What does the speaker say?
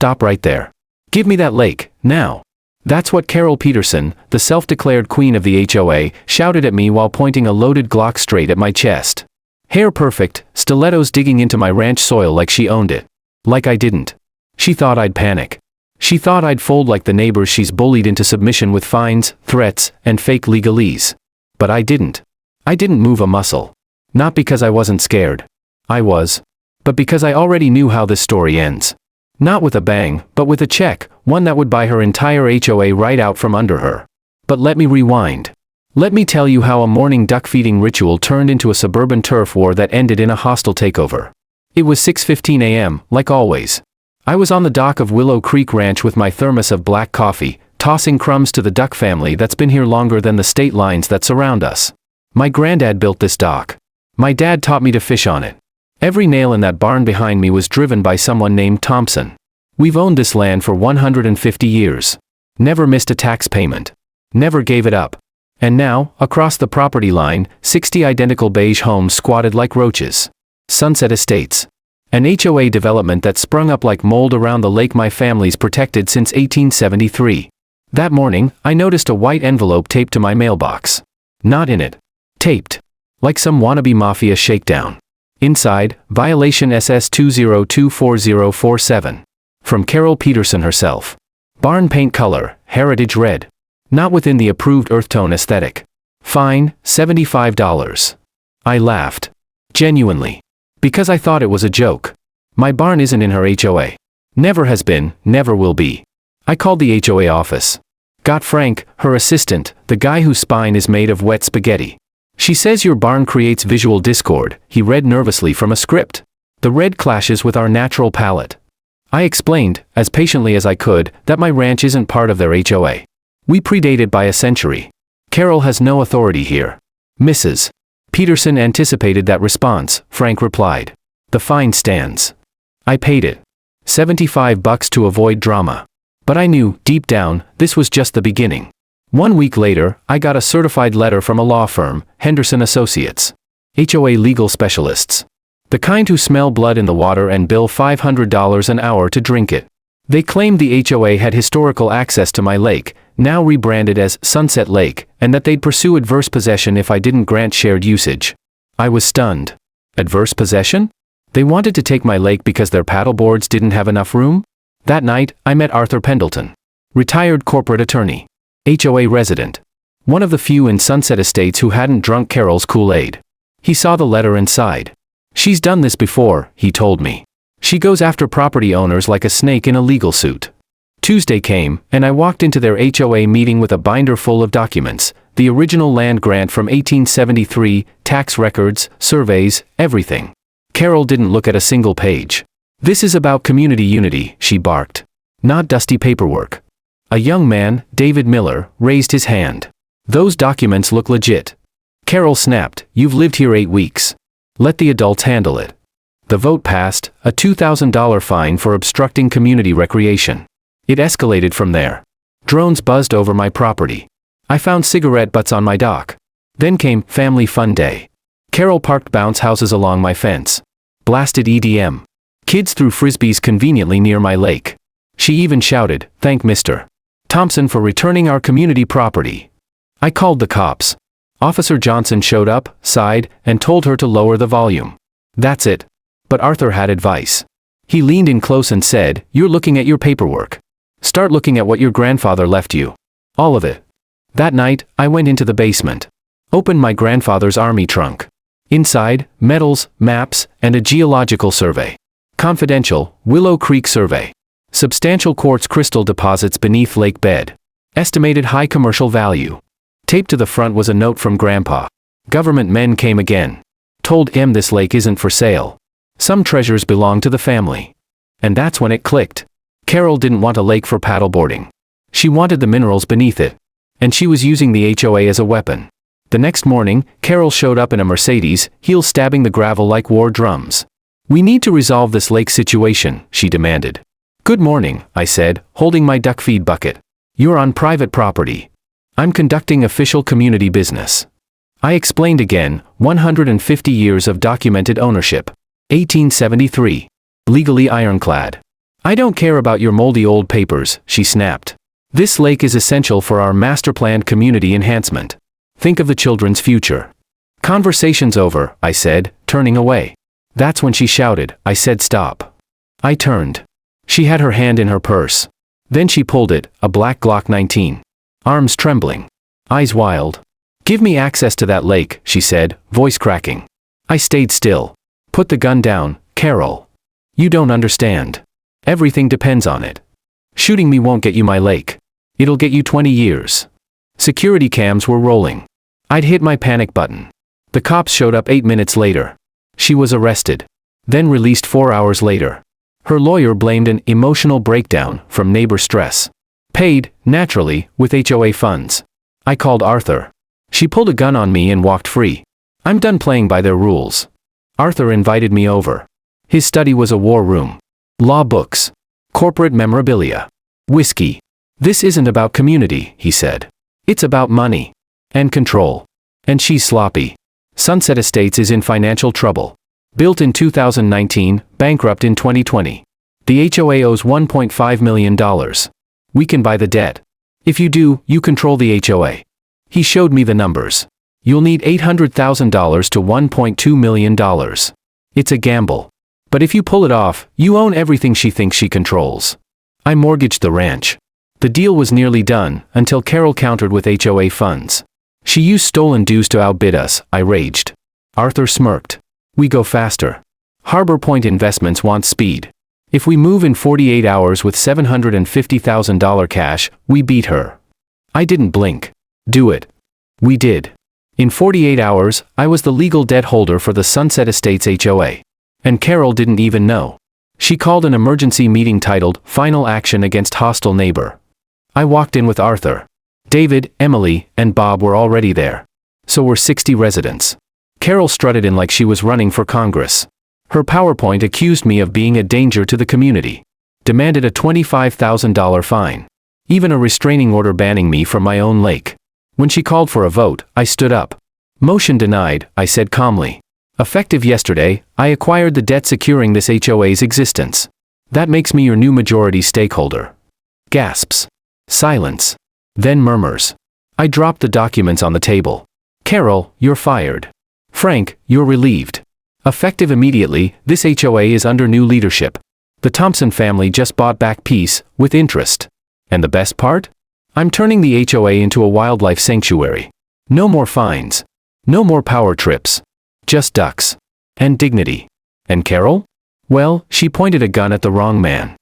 stop right there. Give me that lake, now. That's what Carol Peterson, the self-declared queen of the HOA, shouted at me while pointing a loaded Glock straight at my chest. Hair perfect, stilettos digging into my ranch soil like she owned it. Like I didn't. She thought I'd panic. She thought I'd fold like the neighbors she's bullied into submission with fines, threats, and fake legalese. But I didn't. I didn't move a muscle. Not because I wasn't scared. I was. But because I already knew how this story ends. Not with a bang, but with a check, one that would buy her entire HOA right out from under her. But let me rewind. Let me tell you how a morning duck-feeding ritual turned into a suburban turf war that ended in a hostile takeover. It was 6:15 a.m., like always. I was on the dock of Willow Creek Ranch with my thermos of black coffee, tossing crumbs to the duck family that's been here longer than the state lines that surround us. My granddad built this dock. My dad taught me to fish on it. Every nail in that barn behind me was driven by someone named Thompson. We've owned this land for 150 years. Never missed a tax payment. Never gave it up. And now, across the property line, 60 identical beige homes squatted like roaches. Sunset Estates. An HOA development that sprung up like mold around the lake my family's protected since 1873. That morning, I noticed a white envelope taped to my mailbox. Not in it. Taped. Like some wannabe mafia shakedown. Inside, violation SS 2024047. From Carol Peterson herself. Barn paint color, heritage red. Not within the approved earth-tone aesthetic. Fine, $75. I laughed. Genuinely. Because I thought it was a joke. My barn isn't in her HOA. Never has been, never will be. I called the HOA office. Got Frank, her assistant, the guy whose spine is made of wet spaghetti. She says your barn creates visual discord, he read nervously from a script. The red clashes with our natural palette. I explained, as patiently as I could, that my ranch isn't part of their HOA. We predate it by a century. Carol has no authority here. Mrs. Peterson anticipated that response, Frank replied. The fine stands. I paid it. $75 to avoid drama. But I knew, deep down, this was just the beginning. 1 week later, I got a certified letter from a law firm, Henderson Associates. HOA legal specialists. The kind who smell blood in the water and bill $500 an hour to drink it. They claimed the HOA had historical access to my lake, now rebranded as Sunset Lake, and that they'd pursue adverse possession if I didn't grant shared usage. I was stunned. Adverse possession? They wanted to take my lake because their paddleboards didn't have enough room? That night, I met Arthur Pendleton. Retired corporate attorney. HOA resident. One of the few in Sunset Estates who hadn't drunk Carol's Kool-Aid. He saw the letter and sighed. She's done this before, he told me. She goes after property owners like a snake in a legal suit. Tuesday came, and I walked into their HOA meeting with a binder full of documents, the original land grant from 1873, tax records, surveys, everything. Carol didn't look at a single page. This is about community unity, she barked. Not dusty paperwork. A young man, David Miller, raised his hand. Those documents look legit. Carol snapped, you've lived here 8 weeks. Let the adults handle it. The vote passed, a $2,000 fine for obstructing community recreation. It escalated from there. Drones buzzed over my property. I found cigarette butts on my dock. Then came Family Fun Day. Carol parked bounce houses along my fence. Blasted EDM. Kids threw frisbees conveniently near my lake. She even shouted, thank Mr. Thompson for returning our community property. I called the cops. Officer Johnson showed up, sighed, and told her to lower the volume. That's it. But Arthur had advice. He leaned in close and said, you're looking at your paperwork. Start looking at what your grandfather left you. All of it. That night, I went into the basement. Opened my grandfather's army trunk. Inside, medals, maps, and a geological survey. Confidential, Willow Creek survey. Substantial quartz crystal deposits beneath lake bed. Estimated high commercial value. Taped to the front was a note from Grandpa. Government men came again. Told him this lake isn't for sale. Some treasures belong to the family. And that's when it clicked. Carol didn't want a lake for paddleboarding. She wanted the minerals beneath it. And she was using the HOA as a weapon. The next morning, Carol showed up in a Mercedes, heels stabbing the gravel like war drums. We need to resolve this lake situation, she demanded. Good morning, I said, holding my duck feed bucket. You're on private property. I'm conducting official community business. I explained again, 150 years of documented ownership. 1873. Legally ironclad. I don't care about your moldy old papers, she snapped. This lake is essential for our master-planned community enhancement. Think of the children's future. Conversation's over, I said, turning away. That's when she shouted. I said stop. I turned. She had her hand in her purse. Then she pulled it, a black Glock 19. Arms trembling. Eyes wild. Give me access to that lake, she said, voice cracking. I stayed still. Put the gun down, Carol. You don't understand. Everything depends on it. Shooting me won't get you my lake. It'll get you 20 years. Security cams were rolling. I'd hit my panic button. The cops showed up 8 minutes later. She was arrested. Then released 4 hours later. Her lawyer blamed an emotional breakdown from neighbor stress. Paid, naturally, with HOA funds. I called Arthur. She pulled a gun on me and walked free. I'm done playing by their rules. Arthur invited me over. His study was a war room. Law books. Corporate memorabilia. Whiskey. This isn't about community, he said. It's about money. And control. And she's sloppy. Sunset Estates is in financial trouble. Built in 2019, bankrupt in 2020. The HOA owes $1.5 million. We can buy the debt. If you do, you control the HOA. He showed me the numbers. You'll need $800,000 to $1.2 million. It's a gamble. But if you pull it off, you own everything she thinks she controls. I mortgaged the ranch. The deal was nearly done, until Carol countered with HOA funds. She used stolen dues to outbid us, I raged. Arthur smirked. We go faster. Harbor Point Investments wants speed. If we move in 48 hours with $750,000 cash, we beat her. I didn't blink. Do it. We did. In 48 hours, I was the legal debt holder for the Sunset Estates HOA. And Carol didn't even know. She called an emergency meeting titled, Final Action Against Hostile Neighbor. I walked in with Arthur. David, Emily, and Bob were already there. So were 60 residents. Carol strutted in like she was running for Congress. Her PowerPoint accused me of being a danger to the community. Demanded a $25,000 fine. Even a restraining order banning me from my own lake. When she called for a vote, I stood up. Motion denied, I said calmly. Effective yesterday, I acquired the debt securing this HOA's existence. That makes me your new majority stakeholder. Gasps. Silence. Then murmurs. I dropped the documents on the table. Carol, you're fired. Frank, you're relieved. Effective immediately, this HOA is under new leadership. The Thompson family just bought back Peace, with interest. And the best part? I'm turning the HOA into a wildlife sanctuary. No more fines. No more power trips. Just ducks. And dignity. And Carol? Well, she pointed a gun at the wrong man.